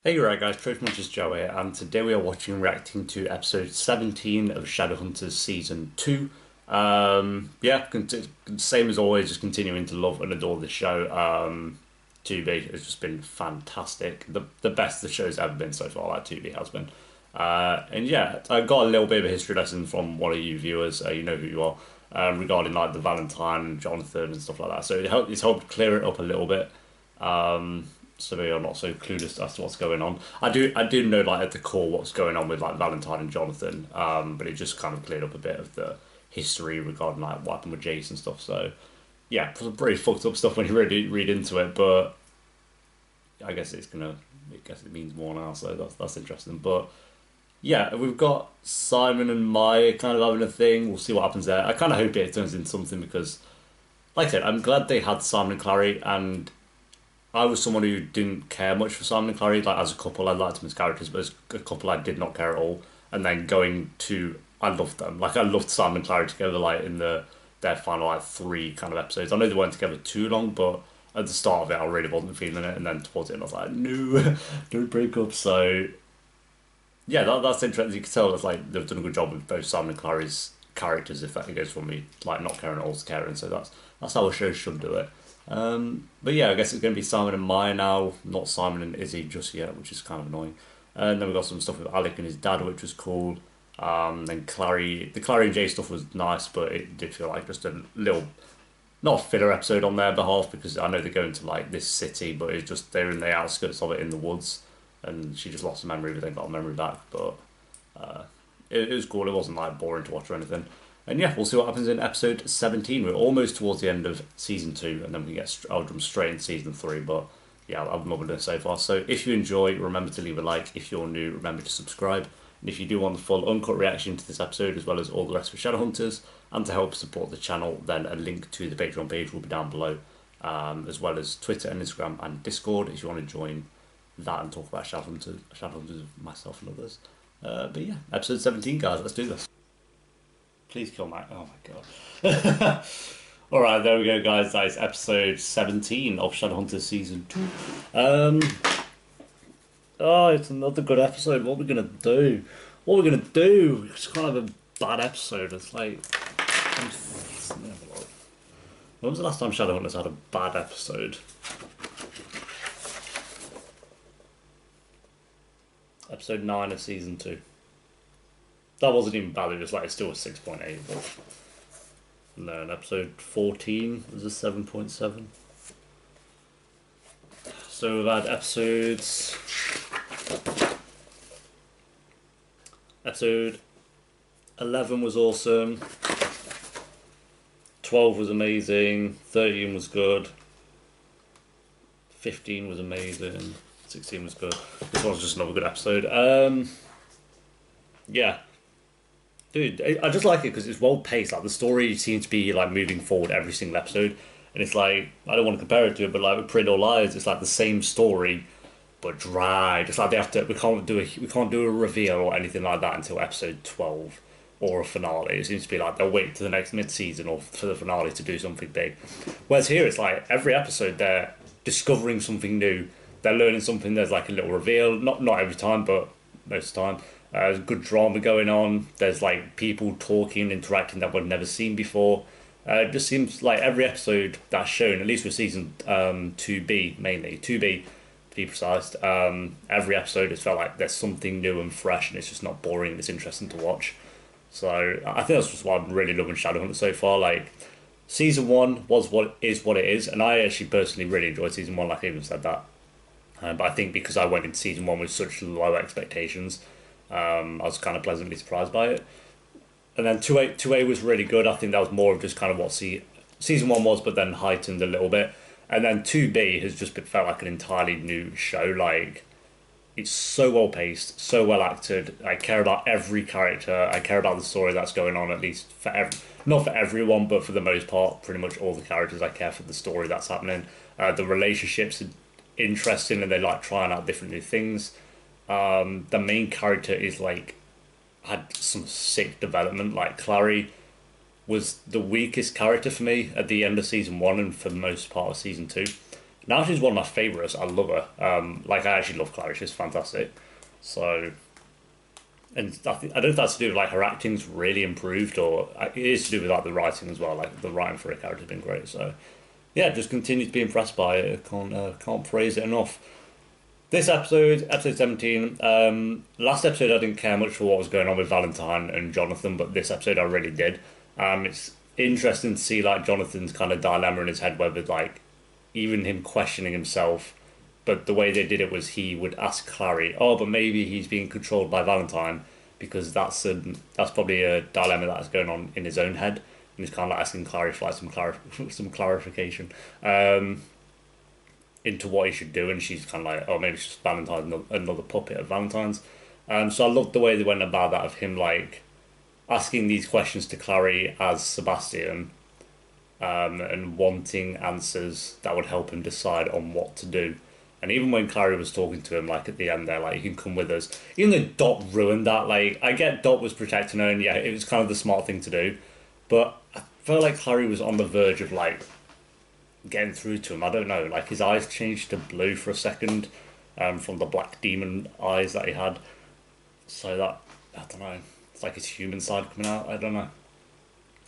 Hey, you right guys, Trophy Munchers Joe here, and today we are watching and reacting to episode 17 of Shadowhunters Season 2. Yeah, same as always, just continuing to love and adore this show. 2B has just been fantastic. The best the show's ever been so far, like 2B has been. And yeah, I got a little bit of a history lesson from one of you viewers, you know who you are, regarding like the Valentine and Jonathan and stuff like that. So it's helped clear it up a little bit. So maybe I'm not so clueless as to what's going on. I do know like at the core what's going on with like Valentine and Jonathan, but it just kind of cleared up a bit of the history regarding like what happened with Jace and stuff. So yeah, some pretty fucked up stuff when you really read into it, but I guess I guess it means more now, so that's interesting. But yeah, we've got Simon and Maya kind of having a thing. We'll see what happens there. I kind of hope it turns into something because, like I said, I'm glad they had Simon and Clary, and I was someone who didn't care much for Simon and Clary. Like as a couple, I liked them as characters, but as a couple, I did not care at all. And then I loved them. Like I loved Simon and Clary together. Like in their final like three kind of episodes. I know they weren't together too long, but at the start of it, I really wasn't feeling it. And then towards the end, I was like, no, don't break up. So yeah, that's interesting. You can tell it's like they've done a good job with both Simon and Clary's characters. If that goes from me like not caring at all to caring, so that's how a show should do it. But yeah, I guess it's going to be Simon and Maya now, not Simon and Izzy just yet, which is kind of annoying. And then we got some stuff with Alec and his dad, which was cool. Then Clary, the Clary and Jay stuff was nice, but it did feel like just a little, not a filler episode on their behalf because I know they're going to like this city, but it's just they're in the outskirts of it in the woods, and she just lost a memory, but then got a memory back. But it was cool. It wasn't like boring to watch or anything. And yeah, we'll see what happens in episode 17. We're almost towards the end of season 2, and then I'll jump straight into season 3. But yeah, I'm loving it so far. So if you enjoy, remember to leave a like. If you're new, remember to subscribe. And if you do want the full uncut reaction to this episode, as well as all the rest of Shadowhunters, and to help support the channel, then a link to the Patreon page will be down below, as well as Twitter and Instagram and Discord if you want to join that and talk about Shadowhunters with myself and others. But yeah, episode 17, guys. Let's do this. Please kill Mac. Oh my god. Alright, there we go, guys. That is episode 17 of Shadowhunters Season 2. Oh, it's another good episode. What are we gonna do? What are we gonna do? It's kind of a bad episode. It's like. When was the last time Shadowhunters had a bad episode? Episode 9 of Season 2. That wasn't even bad, it was like, it's still a 6.8, but no, and episode 14 was a 7.7. So we've had episodes. Episode 11 was awesome. 12 was amazing. 13 was good. 15 was amazing. 16 was good. This one's just another good episode. Yeah. Dude, I just like it because it's well paced. Like the story seems to be like moving forward every single episode, and it's like I don't want to compare it to it, but like with Pretty Little Lies, it's like the same story, but dry. Just like they have to, we can't do a reveal or anything like that until episode 12 or a finale. It seems to be like they'll wait to the next mid season or for the finale to do something big. Whereas here, it's like every episode they're discovering something new, they're learning something. There's like a little reveal, not every time, but most of the time. There's good drama going on. There's like people talking, interacting that we've never seen before. It just seems like every episode that's shown, at least with season 2B mainly, 2B to be precise, every episode has felt like there's something new and fresh and it's just not boring, it's interesting to watch. So I think that's just why I'm really loving Shadowhunters so far. Like season 1 was what it is, and I actually personally really enjoyed season 1, like I even said that. But I think because I went into season 1 with such low expectations, I was kind of pleasantly surprised by it. And then 2A was really good. I think that was more of just kind of what season 1 was, but then heightened a little bit. And then 2B has just felt like an entirely new show. Like, it's so well paced, so well acted. I care about every character. I care about the story that's going on, at least not for everyone, but for the most part, pretty much all the characters. I care for the story that's happening. The relationships are interesting and they like trying out different new things. The main character is like had some sick development. Like Clary was the weakest character for me at the end of season 1 and for the most part of season 2. Now she's one of my favourites. I love her. Like I actually love Clary. She's fantastic. So, and I don't know if that's to do with like her acting's really improved, or it is to do with like the writing as well. Like the writing for her character's been great. So, yeah, just continue to be impressed by it. Can't praise it enough. This episode, episode 17, last episode I didn't care much for what was going on with Valentine and Jonathan, but this episode I really did. It's interesting to see like Jonathan's kind of dilemma in his head, whether like even him questioning himself, but the way they did it was he would ask Clary, oh, but maybe he's being controlled by Valentine, because that's probably a dilemma that's going on in his own head, and he's kind of like asking Clary for like some clarification. Into what he should do, and she's kind of like, oh, maybe it's just Valentine's another puppet of Valentine's. So I loved the way they went about that, of him like asking these questions to Clary as Sebastian, and wanting answers that would help him decide on what to do. And even when Clary was talking to him, like at the end there, like, you can come with us. Even though Dot ruined that, like, I get Dot was protecting her, and yeah, it was kind of the smart thing to do. But I felt like Clary was on the verge of, like, getting through to him. I don't know, like, his eyes changed to blue for a second, from the black demon eyes that he had. So that, I don't know, it's like his human side coming out, I don't know.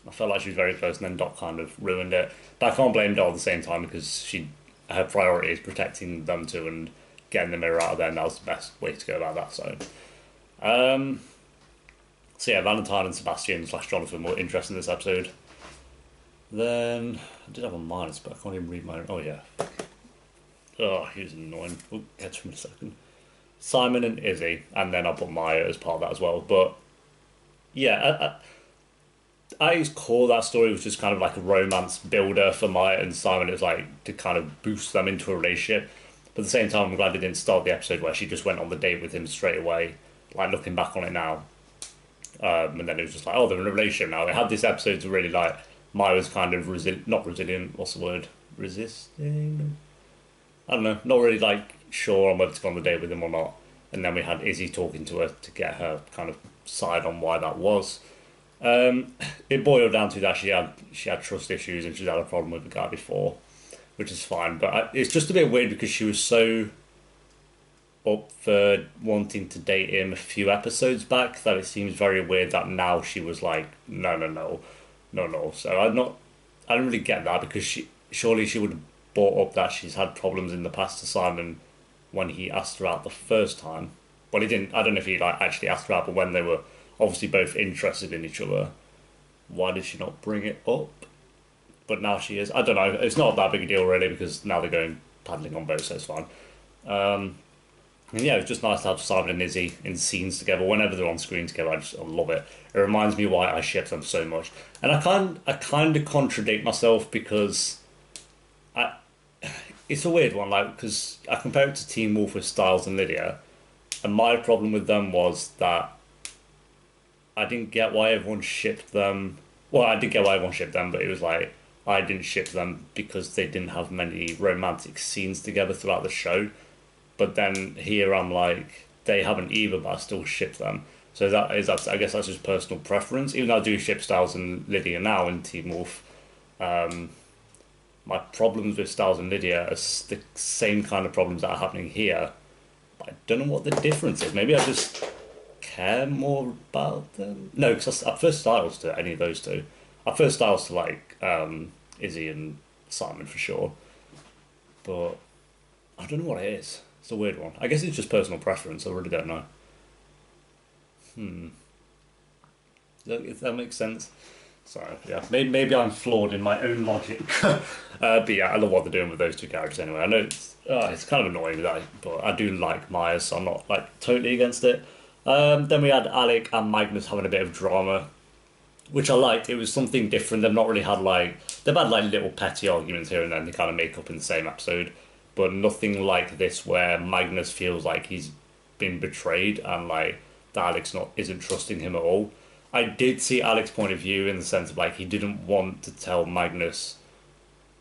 I felt like she was very close, and then Dot kind of ruined it. But I can't blame Dot at the same time, because her priority is protecting them two and getting the mirror out of there, and that was the best way to go about that. So yeah, Valentine and Sebastian / Jonathan were interested in this episode. Then I did have a minus, but I can't even read mine. Oh yeah. Oh, he was annoying. We'll get to him in a second. Simon and Izzy, and then I'll put Maya as part of that as well. But yeah, I its core, that story was just kind of like a romance builder for Maya and Simon. It was like to kind of boost them into a relationship. But at the same time, I'm glad they didn't start the episode where she just went on the date with him straight away. Like, looking back on it now. And then it was just like, oh, they're in a relationship now. It had this episode to really like, Maya was kind of not resilient, what's the word? Resisting? I don't know, not really like sure on whether to go on the date with him or not. And then we had Izzy talking to her to get her kind of side on why that was. It boiled down to that she had trust issues, and she's had a problem with the guy before, which is fine. But it's just a bit weird because she was so up for wanting to date him a few episodes back that it seems very weird that now she was like, no. So I don't really get that, because surely she would have brought up that she's had problems in the past to Simon when he asked her out the first time. Well, he didn't. I don't know if he like actually asked her out, but when they were obviously both interested in each other, why did she not bring it up? But now she is. I don't know. It's not that big a deal really, because now they're going paddling on boats, so it's fine. And yeah, it's just nice to have Simon and Izzy in scenes together. Whenever they're on screen together, I love it. It reminds me why I ship them so much. And I kind of contradict myself, because it's a weird one, like, because I compare it to Teen Wolf with Styles and Lydia, and my problem with them was that I didn't get why everyone shipped them. Well, I did get why everyone shipped them, but it was like, I didn't ship them because they didn't have many romantic scenes together throughout the show. But then here I'm like, they haven't either, but I still ship them. So I guess that's just personal preference. Even though I do ship Styles and Lydia now in Teen Wolf, my problems with Styles and Lydia are the same kind of problems that are happening here. But I don't know what the difference is. Maybe I just care more about them. No, because I prefer Styles to any of those two. I prefer Styles to like Izzy and Simon for sure. But I don't know what it is. It's a weird one. I guess it's just personal preference. I really don't know. If that makes sense. So yeah, maybe I'm flawed in my own logic. But yeah, I love what they're doing with those two characters anyway. I know it's kind of annoying that, but I do like Maya, so I'm not like totally against it. Then we had Alec and Magnus having a bit of drama, which I liked. It was something different. They've not really had they've had like little petty arguments here and then. They kind of make up in the same episode, but nothing like this where Magnus feels like he's been betrayed and like that Alex isn't trusting him at all. I did see Alex's point of view in the sense of like he didn't want to tell Magnus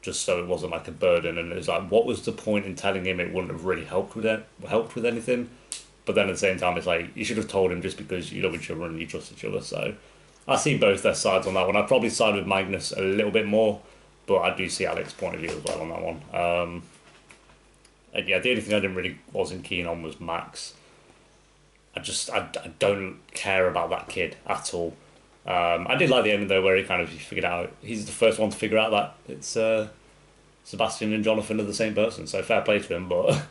just so it wasn't like a burden, and it was like, what was the point in telling him? It wouldn't have really helped with anything. But then at the same time, it's like you should have told him just because you love each other and you trust each other. So I see both their sides on that one. I'd probably side with Magnus a little bit more, but I do see Alex's point of view as well on that one. And yeah, the only thing I wasn't keen on was Max. I don't care about that kid at all. I did like the end though, where he figured out he's the first one to figure out that it's Sebastian and Jonathan are the same person. So fair play to him, but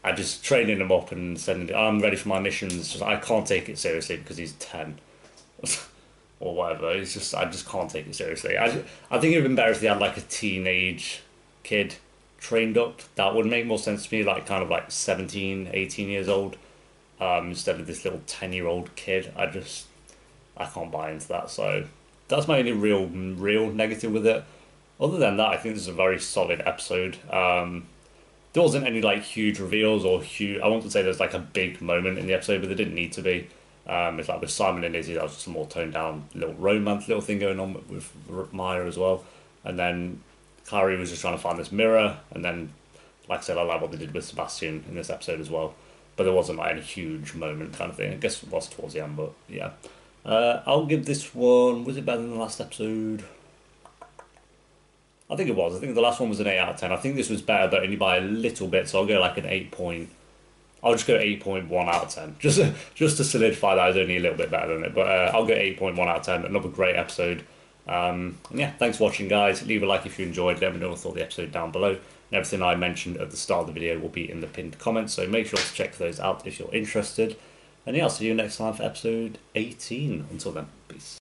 I just training him up and sending. I'm ready for my missions. Just I can't take it seriously because he's 10 or whatever. It's just I just can't take it seriously. I think it'd been better if they had like a teenage kid trained up. That would make more sense to me, like kind of like 17, 18 years old, instead of this little 10-year-old kid. I can't buy into that. So that's my only real negative with it. Other than that, I think this is a very solid episode. There wasn't any like huge reveals or huge. I want to say there's like a big moment in the episode, but there didn't need to be. It's like with Simon and Izzy, that was just a more toned down little romance little thing going on with Maya as well. And then Clary was just trying to find this mirror, and then, like I said, I like what they did with Sebastian in this episode as well. But there wasn't like any huge moment kind of thing. I guess it was towards the end, but yeah. I'll give this one. Was it better than the last episode? I think it was. I think the last one was an 8 out of 10. I think this was better, but only by a little bit. So I'll go like an 8 point. I'll just go 8.1 out of 10. Just to solidify that I was only a little bit better than it. But I'll go 8.1 out of 10. Another great episode. And yeah, thanks for watching, guys. Leave a like if you enjoyed. Let me know what you thought of the episode down below. And everything I mentioned at the start of the video will be in the pinned comments. So make sure to check those out if you're interested. And yeah, I'll see you next time for episode 18. Until then, peace.